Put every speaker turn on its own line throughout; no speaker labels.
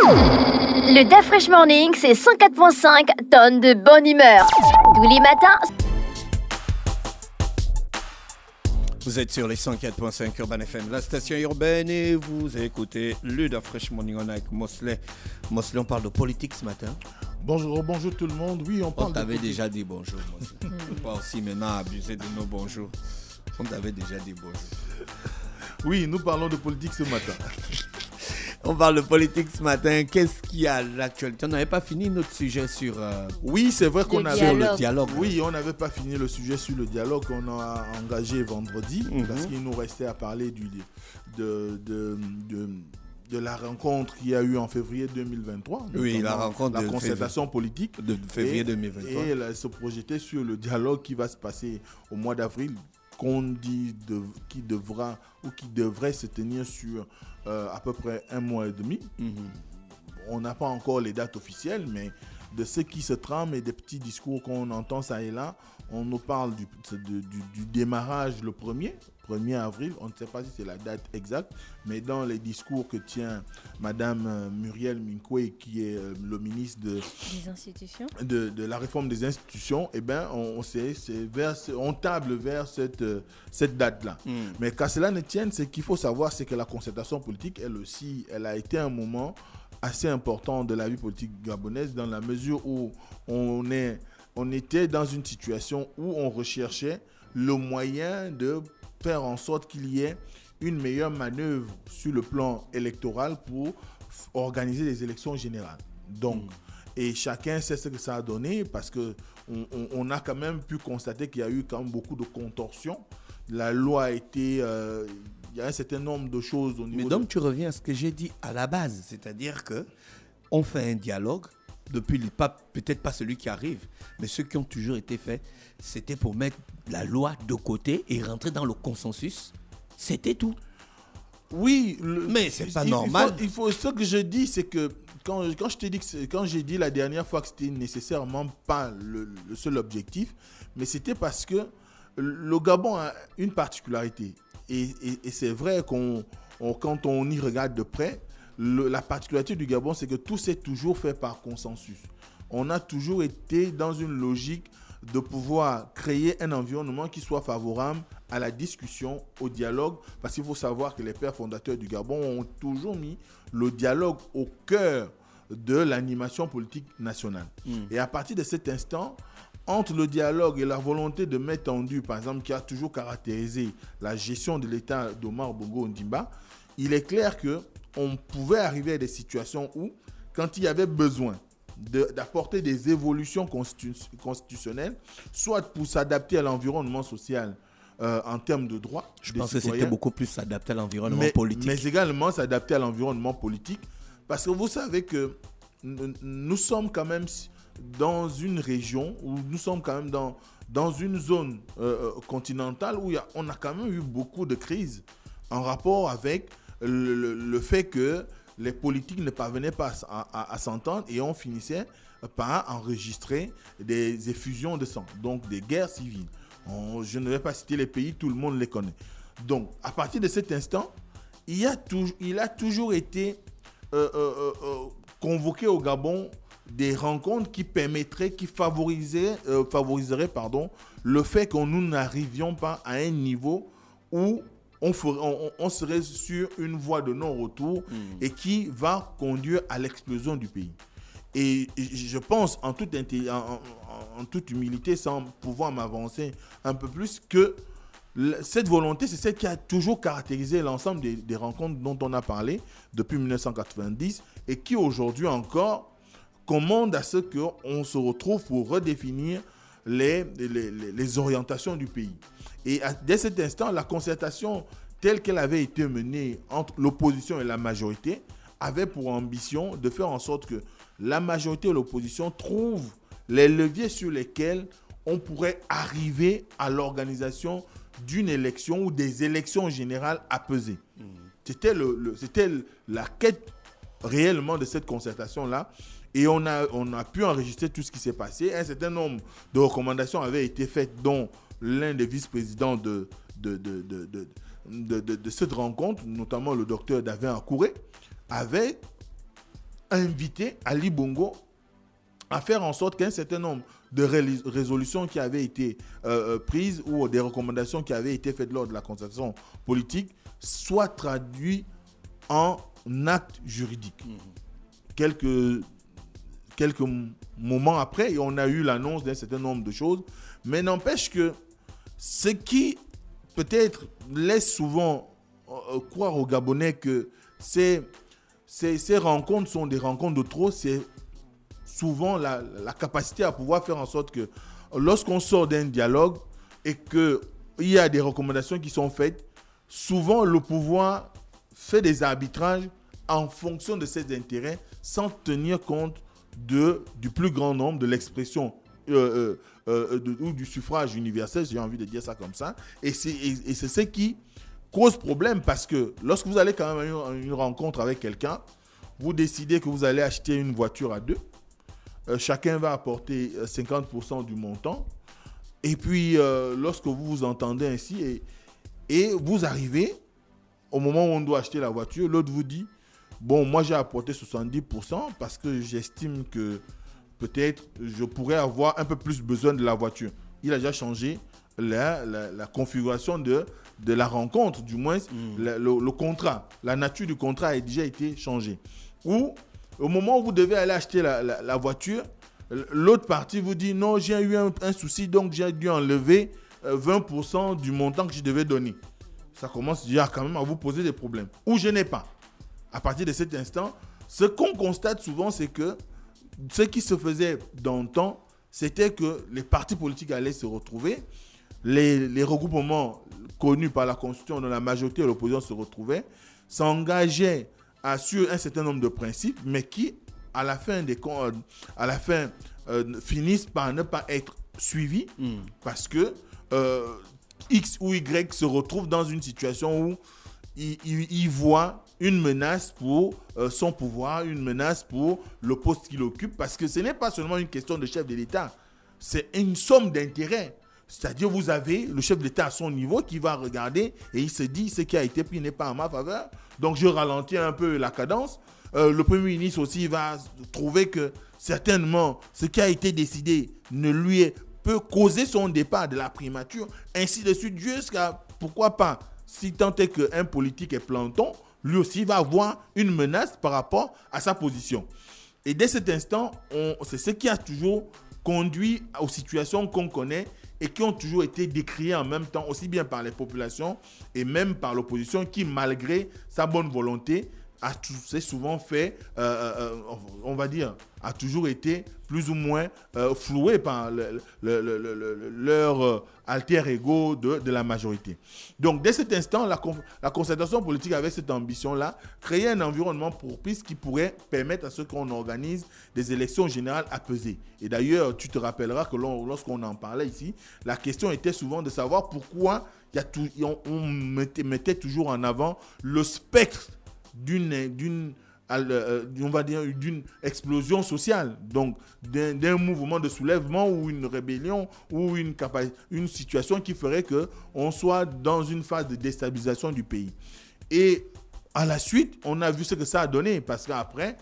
Le DAF Fresh Morning, c'est 104.5 tonnes de bonne humeur. Tous les matins.
Vous êtes sur les 104.5 Urban FM, la station urbaine, et vous écoutez le DAF Fresh Morning. On est avec Mosley. Mosley, on parle de politique ce matin.
Bonjour tout le monde. Oui, on parle
on
de
t'avait
politique.
déjà dit bonjour, Mosley. Pas aussi maintenant abuser de nos bonjours. On t'avait déjà dit bonjour.
Oui, nous parlons de politique ce matin.
On parle de politique ce matin. Qu'est-ce qu'il y a à l'actualité? On n'avait pas fini notre sujet sur...
Oui, c'est vrai qu'on avait
sur le dialogue.
Oui, on n'avait pas fini le sujet sur le dialogue qu'on a engagé vendredi, parce qu'il nous restait à parler de la rencontre qu'il y a eu en février 2023.
Oui, la rencontre
la concertation politique
de février 2023.
Et elle se projetait sur le dialogue qui va se passer au mois d'avril, qu'on dit qui devrait se tenir sur à peu près 1 mois et demi. On n'a pas encore les dates officielles, mais de ce qui se trame et des petits discours qu'on entend ça et là, on nous parle du démarrage le 1er avril. On ne sait pas si c'est la date exacte, mais dans les discours que tient Madame Muriel Minkwe, qui est le ministre
des institutions,
de la réforme des institutions, eh ben, on table vers cette date-là. Mais qu'à cela ne tienne, ce qu'il faut savoir, c'est que la concertation politique, elle aussi, elle a été un moment assez important de la vie politique gabonaise, dans la mesure où on était dans une situation où on recherchait le moyen de faire en sorte qu'il y ait une meilleure manœuvre sur le plan électoral pour organiser les élections générales. Donc, et chacun sait ce que ça a donné, parce qu'on a quand même pu constater qu'il y a eu quand même beaucoup de contorsions. La loi a été... il y a un certain nombre de choses au niveau...
Mais donc tu reviens à ce que j'ai dit à la base, c'est-à-dire que on fait un dialogue, depuis peut-être pas celui qui arrive, mais ceux qui ont toujours été faits, c'était pour mettre la loi de côté et rentrer dans le consensus. C'était tout.
Oui,
mais c'est pas normal.
Ce que je dis, c'est que quand j'ai dit la dernière fois que c'était nécessairement pas le seul objectif, mais c'était parce que le Gabon a une particularité. Et c'est vrai quand on y regarde de près, la particularité du Gabon, c'est que tout s'est toujours fait par consensus. On a toujours été dans une logique de pouvoir créer un environnement qui soit favorable à la discussion, au dialogue, parce qu'il faut savoir que les pères fondateurs du Gabon ont toujours mis le dialogue au cœur de l'animation politique nationale. Et à partir de cet instant, entre le dialogue et la volonté de mettre tendu, par exemple, qui a toujours caractérisé la gestion de l'État d'Omar Bongo Ondimba, il est clair qu'on pouvait arriver à des situations où, quand il y avait besoin d'apporter des évolutions constitutionnelles, soit pour s'adapter à l'environnement social en termes de droits.
Je pense que c'était beaucoup plus s'adapter à l'environnement politique.
Mais également s'adapter à l'environnement politique, parce que vous savez que nous sommes quand même dans une région, où nous sommes quand même dans une zone continentale où on a quand même eu beaucoup de crises en rapport avec le fait que les politiques ne parvenaient pas à s'entendre, et on finissait par enregistrer des effusions de sang, donc des guerres civiles. Je ne vais pas citer les pays, tout le monde les connaît. Donc, à partir de cet instant, il a toujours été convoqué au Gabon des rencontres qui favoriseraient le fait que nous n'arrivions pas à un niveau où on serait sur une voie de non-retour et qui va conduire à l'explosion du pays. Et je pense, en toute humilité, sans pouvoir m'avancer un peu plus, que cette volonté, c'est celle qui a toujours caractérisé l'ensemble des rencontres dont on a parlé depuis 1990, et qui aujourd'hui encore commande à ce qu'on se retrouve pour redéfinir les orientations du pays. Et dès cet instant, la concertation telle qu'elle avait été menée entre l'opposition et la majorité avait pour ambition de faire en sorte que la majorité et l'opposition trouvent les leviers sur lesquels on pourrait arriver à l'organisation d'une élection ou des élections générales apaisées. C'était la quête réellement de cette concertation-là. Et on a pu enregistrer tout ce qui s'est passé. Un certain nombre de recommandations avaient été faites, dont l'un des vice-présidents de cette rencontre, notamment le docteur Davin Akouré, avait invité Ali Bongo à faire en sorte qu'un certain nombre de résolutions qui avaient été prises ou des recommandations qui avaient été faites lors de la concertation politique soient traduites en actes juridiques. Quelques moments après, on a eu l'annonce d'un certain nombre de choses, mais n'empêche que ce qui peut-être laisse souvent croire aux Gabonais que ces rencontres sont des rencontres de trop, c'est souvent la capacité à pouvoir faire en sorte que lorsqu'on sort d'un dialogue et qu'il y a des recommandations qui sont faites, souvent le pouvoir fait des arbitrages en fonction de ses intérêts sans tenir compte du plus grand nombre, de l'expression ou du suffrage universel, j'ai envie de dire ça comme ça. Et c'est ce qui cause problème parce que lorsque vous allez quand même à une rencontre avec quelqu'un, vous décidez que vous allez acheter une voiture à deux. Chacun va apporter 50% du montant. Et puis, lorsque vous vous entendez ainsi et vous arrivez au moment où on doit acheter la voiture, l'autre vous dit « Bon, moi j'ai apporté 70% parce que j'estime que peut-être je pourrais avoir un peu plus besoin de la voiture. » Il a déjà changé la configuration de la rencontre, du moins le contrat. La nature du contrat a déjà été changée. Ou au moment où vous devez aller acheter la voiture, l'autre partie vous dit non, j'ai eu un souci, donc j'ai dû enlever 20% du montant que je devais donner. Ça commence déjà quand même à vous poser des problèmes. Ou je n'ai pas. À partir de cet instant, ce qu'on constate souvent, c'est que ce qui se faisait dans le temps, c'était que les partis politiques allaient se retrouver, les regroupements connus par la Constitution dont la majorité et l'opposition se retrouvaient, s'engageaient sur un certain nombre de principes, mais qui, à la fin, finissent par ne pas être suivis parce que X ou Y se retrouve dans une situation où il voit une menace pour son pouvoir, une menace pour le poste qu'il occupe, parce que ce n'est pas seulement une question de chef de l'État, c'est une somme d'intérêts. C'est-à-dire, vous avez le chef d'État à son niveau qui va regarder et il se dit ce qui a été pris n'est pas en ma faveur. Donc, je ralentis un peu la cadence. Le Premier ministre aussi va trouver que certainement ce qui a été décidé peut causer son départ de la primature, ainsi de suite, jusqu'à, pourquoi pas, si tant est qu'un politique est planton, lui aussi va avoir une menace par rapport à sa position. Et dès cet instant, c'est ce qui a toujours conduit aux situations qu'on connaît et qui ont toujours été décriées en même temps, aussi bien par les populations et même par l'opposition qui, malgré sa bonne volonté, s'est souvent fait, on va dire, a toujours été plus ou moins floué par leur alter ego de la majorité. Donc, dès cet instant, la concertation politique avait cette ambition-là, créer un environnement propice qui pourrait permettre à ce qu'on organise des élections générales apaisées. Et d'ailleurs, tu te rappelleras que lorsqu'on en parlait ici, la question était souvent de savoir pourquoi on mettait toujours en avant le spectre d'une explosion sociale, donc d'un mouvement de soulèvement ou une rébellion ou une situation qui ferait qu'on soit dans une phase de déstabilisation du pays. Et à la suite, on a vu ce que ça a donné, parce qu'après,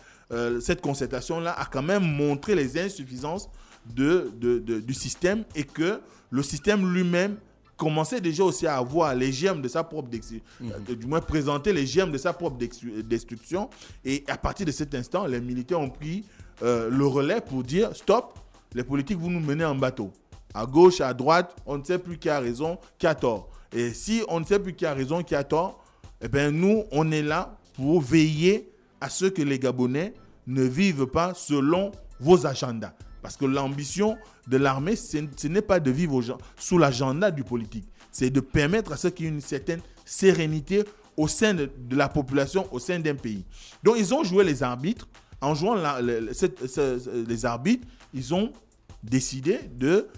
cette concertation-là a quand même montré les insuffisances du système et que le système lui-même commençait déjà aussi à avoir les germes de sa propre du moins présenter les germes de sa propre destruction. Et à partir de cet instant, les militaires ont pris le relais pour dire stop, les politiques, vous nous menez en bateau. À gauche, à droite, on ne sait plus qui a raison, qui a tort. Et si on ne sait plus qui a raison, qui a tort, eh bien nous, on est là pour veiller à ce que les Gabonais ne vivent pas selon vos agendas. Parce que l'ambition de l'armée, ce n'est pas de vivre sous l'agenda du politique. C'est de permettre à ceux qui ont une certaine sérénité au sein de la population, au sein d'un pays. Donc, ils ont joué les arbitres. En jouant les arbitres, ils ont décidé de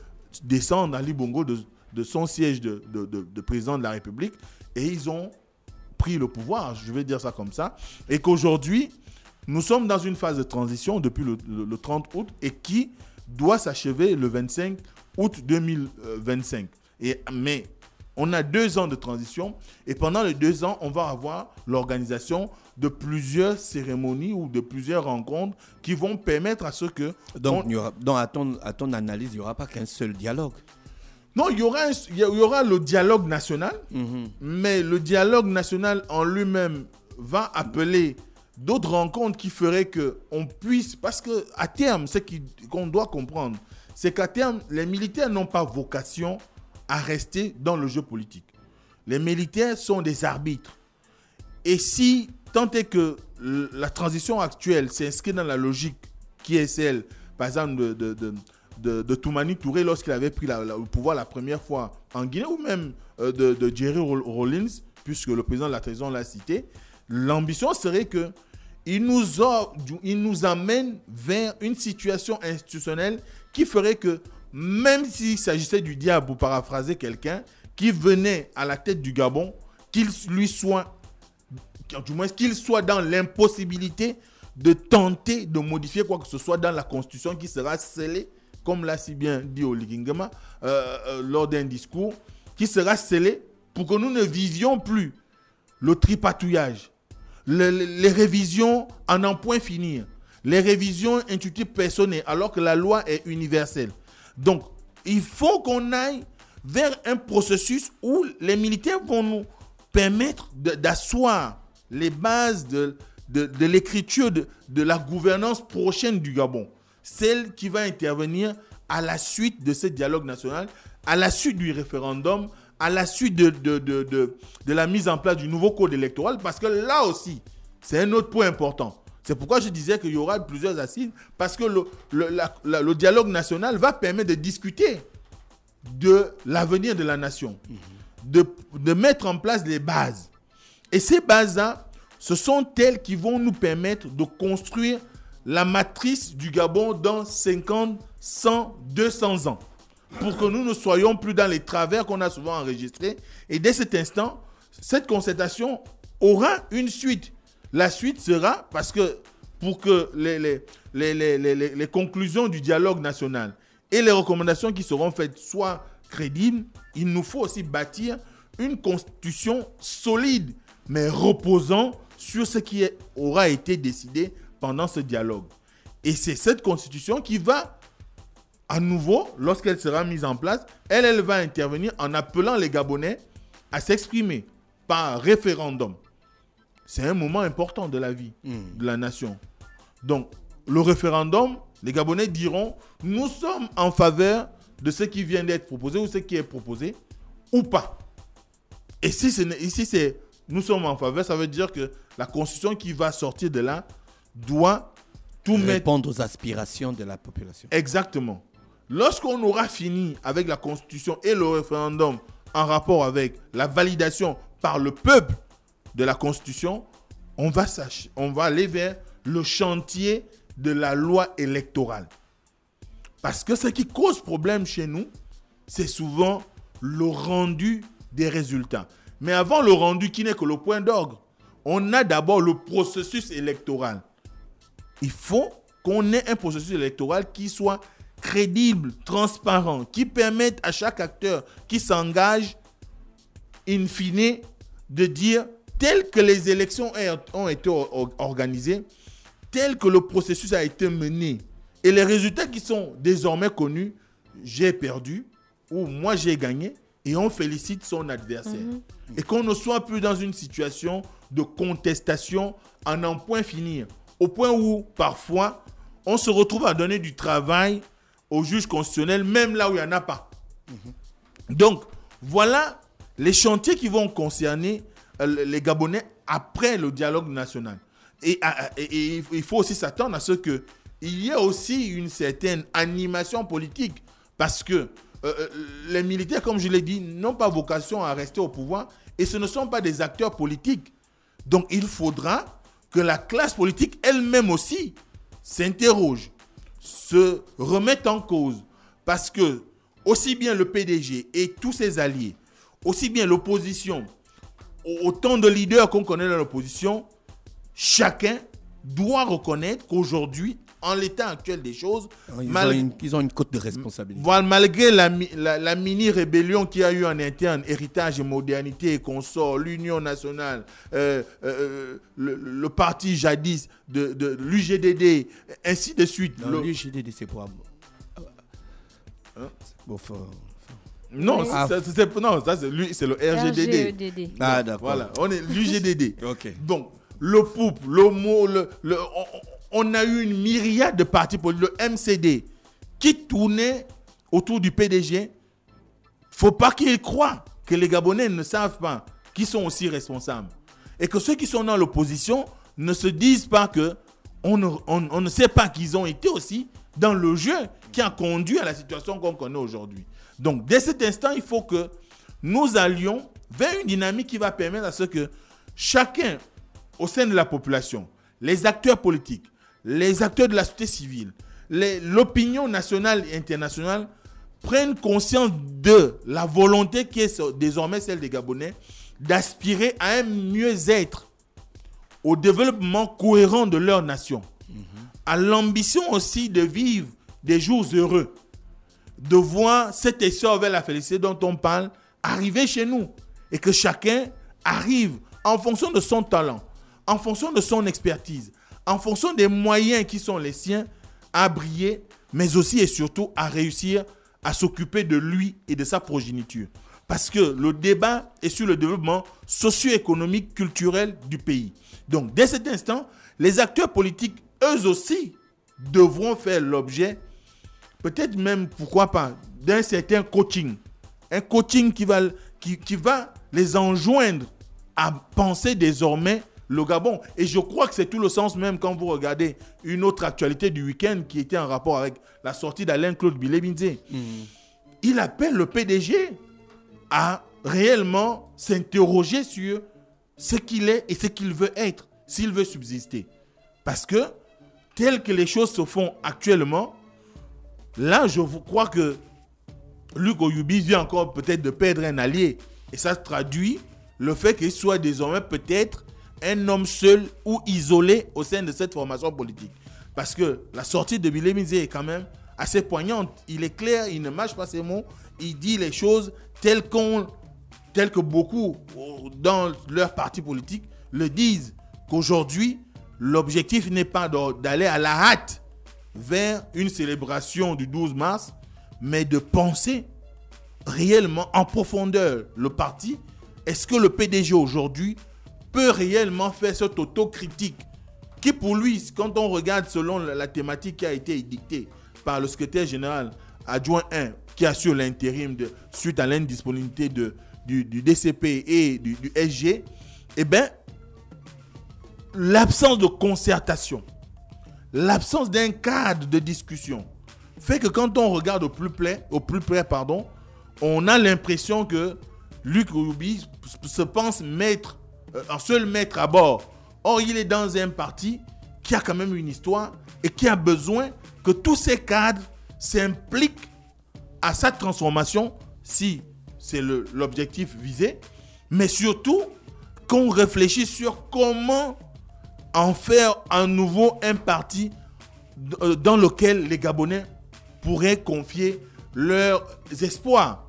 descendre Ali Bongo de son siège de président de la République et ils ont pris le pouvoir, je vais dire ça comme ça, et qu'aujourd'hui, nous sommes dans une phase de transition depuis le 30 août et qui doit s'achever le 25 août 2025. Mais On a 2 ans de transition et pendant les 2 ans, on va avoir l'organisation de plusieurs cérémonies ou de plusieurs rencontres qui vont permettre à ce que...
Donc, à ton analyse, il n'y aura pas qu'un seul dialogue.
Non, il y aura le dialogue national, mais le dialogue national en lui-même va appeler d'autres rencontres qui feraient qu'on puisse... Parce qu'à terme, ce qu'on doit comprendre, c'est qu'à terme, les militaires n'ont pas vocation à rester dans le jeu politique. Les militaires sont des arbitres. Et si tant est que la transition actuelle s'inscrit dans la logique qui est celle, par exemple, de Toumani Touré lorsqu'il avait pris le pouvoir la première fois en Guinée, ou même de Jerry Rawlings, puisque le président de la transition l'a cité, l'ambition serait qu'il nous amène vers une situation institutionnelle qui ferait que, même s'il s'agissait du diable, pour paraphraser quelqu'un, qui venait à la tête du Gabon, qu'il soit dans l'impossibilité de tenter de modifier quoi que ce soit dans la constitution qui sera scellée, comme l'a si bien dit Oligingema lors d'un discours, qui sera scellée pour que nous ne vivions plus le tripatouillage, les révisions à n'en point finir, les révisions intuitives personnées, alors que la loi est universelle. Donc, il faut qu'on aille vers un processus où les militaires vont nous permettre d'asseoir les bases de l'écriture de la gouvernance prochaine du Gabon. Celle qui va intervenir à la suite de ce dialogue national, à la suite du référendum, à la suite de la mise en place du nouveau code électoral, parce que là aussi, c'est un autre point important. C'est pourquoi je disais qu'il y aura plusieurs assises, parce que le dialogue national va permettre de discuter de l'avenir de la nation, de mettre en place les bases. Et ces bases-là, ce sont elles qui vont nous permettre de construire la matrice du Gabon dans 50, 100, 200 ans, pour que nous ne soyons plus dans les travers qu'on a souvent enregistrés. Et dès cet instant, cette concertation aura une suite. La suite sera, parce que pour que les conclusions du dialogue national et les recommandations qui seront faites soient crédibles, il nous faut aussi bâtir une constitution solide, mais reposant sur ce qui aura été décidé pendant ce dialogue. Et c'est cette constitution qui va, à nouveau, lorsqu'elle sera mise en place, elle va intervenir en appelant les Gabonais à s'exprimer par référendum. C'est un moment important de la vie de la nation. Donc, le référendum, les Gabonais diront, nous sommes en faveur de ce qui vient d'être proposé ou ce qui est proposé, ou pas. Et ici, c'est nous sommes en faveur, ça veut dire que la constitution qui va sortir de là doit tout
répondre aux aspirations de la population.
Exactement. Lorsqu'on aura fini avec la constitution et le référendum en rapport avec la validation par le peuple de la constitution, on va aller vers le chantier de la loi électorale. Parce que ce qui cause problème chez nous, c'est souvent le rendu des résultats. Mais avant le rendu qui n'est que le point d'orgue, on a d'abord le processus électoral. Il faut qu'on ait un processus électoral qui soit crédible, transparent, qui permette à chaque acteur qui s'engage, in fine, de dire tel que les élections ont été organisées, tel que le processus a été mené, et les résultats qui sont désormais connus, j'ai perdu ou moi j'ai gagné, et on félicite son adversaire. Et qu'on ne soit plus dans une situation de contestation à n'en point finir, au point où parfois on se retrouve à donner du travail au juge constitutionnel, même là où il n'y en a pas. Donc, voilà les chantiers qui vont concerner les Gabonais après le dialogue national. Et il faut aussi s'attendre à ce qu'il y ait aussi une certaine animation politique, parce que les militaires, comme je l'ai dit, n'ont pas vocation à rester au pouvoir et ce ne sont pas des acteurs politiques. Donc, il faudra que la classe politique elle-même aussi s'interroge, se remette en cause, parce que aussi bien le PDG et tous ses alliés, aussi bien l'opposition, autant de leaders qu'on connaît dans l'opposition, chacun doit reconnaître qu'aujourd'hui, en l'état actuel des choses,
ils ont une cote de responsabilité.
Voilà, malgré la mini-rébellion qu'il y a eu en interne, héritage et modernité et consorts, l'Union nationale, le parti jadis de l'UGDD, ainsi de suite.
L'UGDD, c'est pour...
Non, c'est le RGDD.
Ah, d'accord.
Voilà, on est l'UGDD.
Ok.
Donc, le POUP, le MO, on a eu une myriade de partis politiques, le MCD, qui tournait autour du PDG. Faut pas qu'ils croient que les Gabonais ne savent pas qu'ils sont aussi responsables. Et que ceux qui sont dans l'opposition ne se disent pas que on ne sait pas qu'ils ont été aussi dans le jeu qui a conduit à la situation qu'on connaît aujourd'hui. Donc, dès cet instant, il faut que nous allions vers une dynamique qui va permettre à ce que chacun, au sein de la population, les acteurs politiques, les acteurs de la société civile, l'opinion nationale et internationale prennent conscience de la volonté qui est désormais celle des Gabonais d'aspirer à un mieux-être, au développement cohérent de leur nation, à l'ambition aussi de vivre des jours heureux, de voir cet essor vers la félicité dont on parle arriver chez nous et que chacun arrive en fonction de son talent, en fonction de son expertise, en fonction des moyens qui sont les siens à briller, mais aussi et surtout à réussir à s'occuper de lui et de sa progéniture. Parce que le débat est sur le développement socio-économique, culturel du pays. Donc, dès cet instant, les acteurs politiques, eux aussi, devront faire l'objet, peut-être même, pourquoi pas, d'un certain coaching. Un coaching qui va les enjoindre à penser désormais le Gabon. Et je crois que c'est tout le sens même quand vous regardez une autre actualité du week-end qui était en rapport avec la sortie d'Alain-Claude Bilé-Binzé. Il appelle le PDG à réellement s'interroger sur ce qu'il est et ce qu'il veut être, s'il veut subsister. Parce que, tel que les choses se font actuellement, là, je crois que Luc Oyubi vient encore peut-être de perdre un allié. Et ça traduit le fait qu'il soit désormais peut-être un homme seul ou isolé au sein de cette formation politique. Parce que la sortie de Bilé-Binzé est quand même assez poignante. Il est clair, il ne mâche pas ses mots. Il dit les choses telles que beaucoup dans leur parti politique le disent. Qu'aujourd'hui, l'objectif n'est pas d'aller à la hâte vers une célébration du 12 mars, mais de penser réellement en profondeur le parti. Est-ce que le PDG aujourd'hui peut réellement faire cette autocritique qui pour lui, quand on regarde selon la thématique qui a été dictée par le secrétaire général adjoint 1 qui assure l'intérim suite à l'indisponibilité du DCP et du SG, eh bien, l'absence de concertation, l'absence d'un cadre de discussion fait que quand on regarde au plus près, on a l'impression que Luc Oyubi se pense un seul maître à bord. Or, il est dans un parti qui a quand même une histoire et qui a besoin que tous ces cadres s'impliquent à sa transformation, si c'est l'objectif visé, mais surtout qu'on réfléchisse sur comment en faire à nouveau un parti dans lequel les Gabonais pourraient confier leurs espoirs.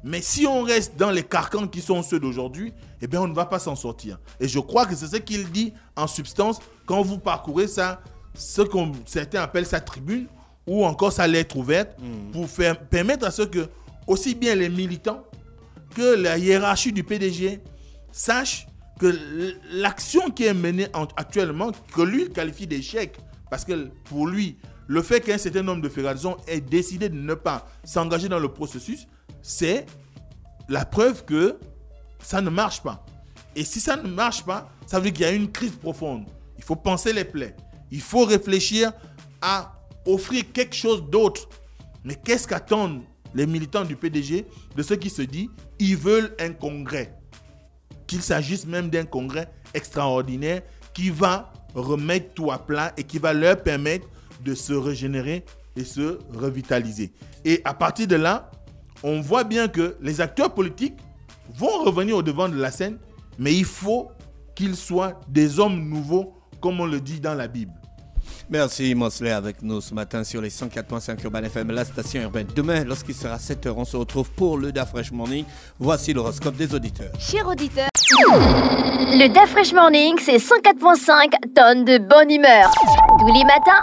Mais si on reste dans les carcans qui sont ceux d'aujourd'hui, eh bien on ne va pas s'en sortir. Et je crois que c'est ce qu'il dit en substance quand vous parcourez ça, ce que certains appellent sa tribune ou encore sa lettre ouverte pour permettre à ce que aussi bien les militants que la hiérarchie du PDG sachent que l'action qui est menée actuellement, que lui qualifie d'échec, parce que pour lui, le fait qu'un certain nombre de fédérations ait décidé de ne pas s'engager dans le processus, c'est la preuve que ça ne marche pas. Et si ça ne marche pas, ça veut dire qu'il y a une crise profonde. Il faut penser les plaies. Il faut réfléchir à offrir quelque chose d'autre. Mais qu'est-ce qu'attendent les militants du PDG de ce qui se dit? Ils veulent un congrès. Qu'il s'agisse même d'un congrès extraordinaire qui va remettre tout à plat et qui va leur permettre de se régénérer et se revitaliser. Et à partir de là, on voit bien que les acteurs politiques vont revenir au devant de la scène, mais il faut qu'ils soient des hommes nouveaux, comme on le dit dans la Bible.
Merci Mosley avec nous ce matin sur les 104.5 Urban FM, la station urbaine. Demain, lorsqu'il sera 7h, on se retrouve pour le Da Fresh Morning. Voici l'horoscope des auditeurs.
Chers auditeurs, le Da Fresh Morning, c'est 104.5 tonnes de bonne humeur. Tous les matins,